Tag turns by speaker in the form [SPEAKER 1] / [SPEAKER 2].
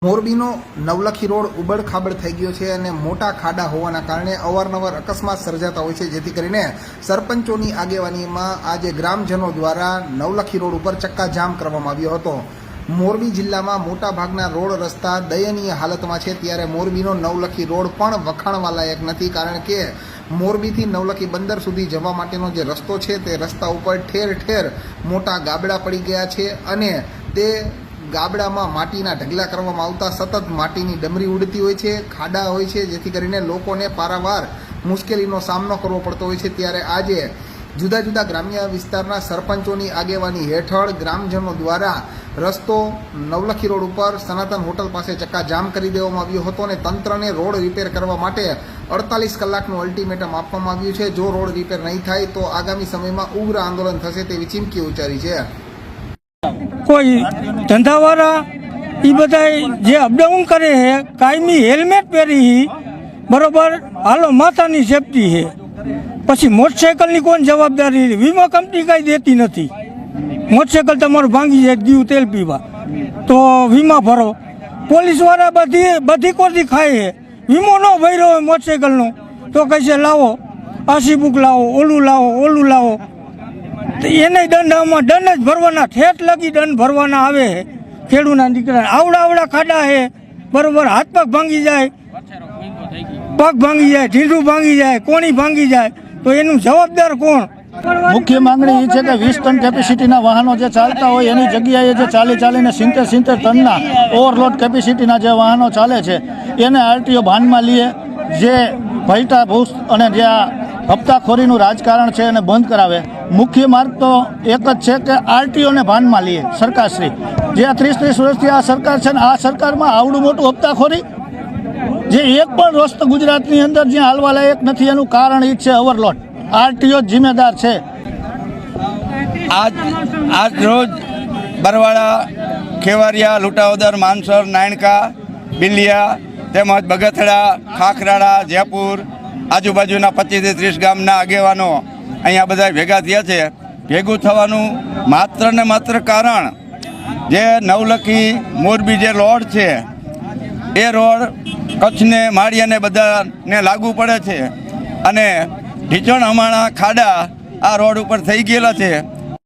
[SPEAKER 1] મોરબીનો Navlakhi road ઉબડખાબડ થઈ ગયો છે અને મોટા ખાડા હોવાના કારણે અવારનવાર અકસ્માત સર્જાતા હોય છે, જેથી કરીને સરપંચોની આગેવાનીમાં આજે ગ્રામજનો દ્વારા નવલખી રોડ ઉપર ચક્કાજામ કરવામાં આવ્યો હતો। મોરબી જિલ્લામાં મોટાભાગના રોડ રસ્તા દયનીય હાલતમાં છે, ત્યારે મોરબીનો નવલખી રોડ પણ વખાણવા લાયક નથી, કારણ કે મોરબીથી નવલખી બંદર સુધી જવા માટેનો જે રસ્તો છે તે રસ્તા ઉપર ઠેર ઠેર મોટા ગાબડા પડી ગયા છે અને તે ગાબડામાં માટીના ઢગલા કરવામાં આવતા સતત માટીની ડમરી ઉડતી હોય છે, ખાડા હોય છે, જેથી કરીને લોકોને પારાવાર મુશ્કેલીનો સામનો કરવો પડતો હોય છે। ત્યારે આજે જુદા જુદા ગ્રામ્ય વિસ્તારના સરપંચોની આગેવાની હેઠળ ગ્રામજનો દ્વારા રસ્તો નવલખી રોડ ઉપર સનાતન હોટલ પાસે ચક્કાજામ કરી દેવામાં આવ્યો હતો અને તંત્રને રોડ રિપેર કરવા માટે 48 કલાકનું અલ્ટિમેટમ આપવામાં આવ્યું છે। જો રોડ રિપેર નહીં થાય તો આગામી સમયમાં ઉગ્ર આંદોલન થશે તેવી ચીમકી ઉચ્ચારી છે।
[SPEAKER 2] કોઈ ધંધાવાળા એ બધા જે અપડાઉન કરે છે કાયમી હેલ્મેટ પહેરી બરોબર હાલો માથાની સેફટી છે, પછી મોટરસાઇકલની કોણ જવાબદારી? વીમા કંપની કાંઈ દેતી નથી। મોટરસાઇકલ તમારું ભાંગી જાય ગયું તેલ પીવા તો વીમા ભરો, પોલીસવાળા બધી કોરથી ખાય છે। વીમો ન ભર્યો હોય મોટરસાઇકલનો તો કહેશે લાવો આરસી બુક લાવો, ઓલું લાવો એને દંડ જ ભરવાના, ઠેઠ લગી દંડ ભરવાના આવે છે। ખેડૂના દીકરા આવડા ખાડા છે બરોબર, હાથ પગ ભાંગી જાય, પગ ભાંગી જાય, ઢીંઢું ભાંગી જાય, કોણી ભાંગી જાય તો એનું જવાબદાર કોણ?
[SPEAKER 3] મુખ્ય માંગણી એ છે કે 20 ટન કેપેસિટીના વાહનો જે ચાલતા હોય એની જગ્યાએ જે ચાલીને 70 ટનના ઓવરલોડ કેપેસિટીના જે વાહનો ચાલે છે એને આરટીઓ ભાનમાં લે, જે ભયટા ભૂસ અને જે આ હપ્તાખોરીનું રાજકારણ છે એને બંધ કરાવે। મુખ્ય માર્ગ તો એક જ છે કે આરટીઓને ભાનમાં લે સરકારશ્રી, જે આ 30 વર્ષથી આ સરકાર છે ને આ સરકારમાં આવડું મોટું હપ્તાખોરી, જે એક પણ રસ્તો ગુજરાતની અંદર જ્યાં હાલવા લાયક નથી એનું કારણ એ જ છે ઓવરલોડ। આરટીઓ જિમ્મેદાર છે।
[SPEAKER 4] આજ રોજ બરવાડા, ખેવારિયા, લુટાવદર, માનસર, નાયણકા, બિલિયા તેમજ બગથડા, ખાખરાળા, જયપુર આજુબાજુના 25 થી 30 ગામના આગેવાનો અહીંયા બધા ભેગા થયા છે। ભેગું થવાનું માત્ર ને માત્ર કારણ જે નવલખી મોરબી જે રોડ છે એ રોડ કચ્છને, માળિયાને બધાને લાગુ પડે છે અને ઢીચણ હમાણા ખાડા આ રોડ ઉપર થઈ ગયેલા છે।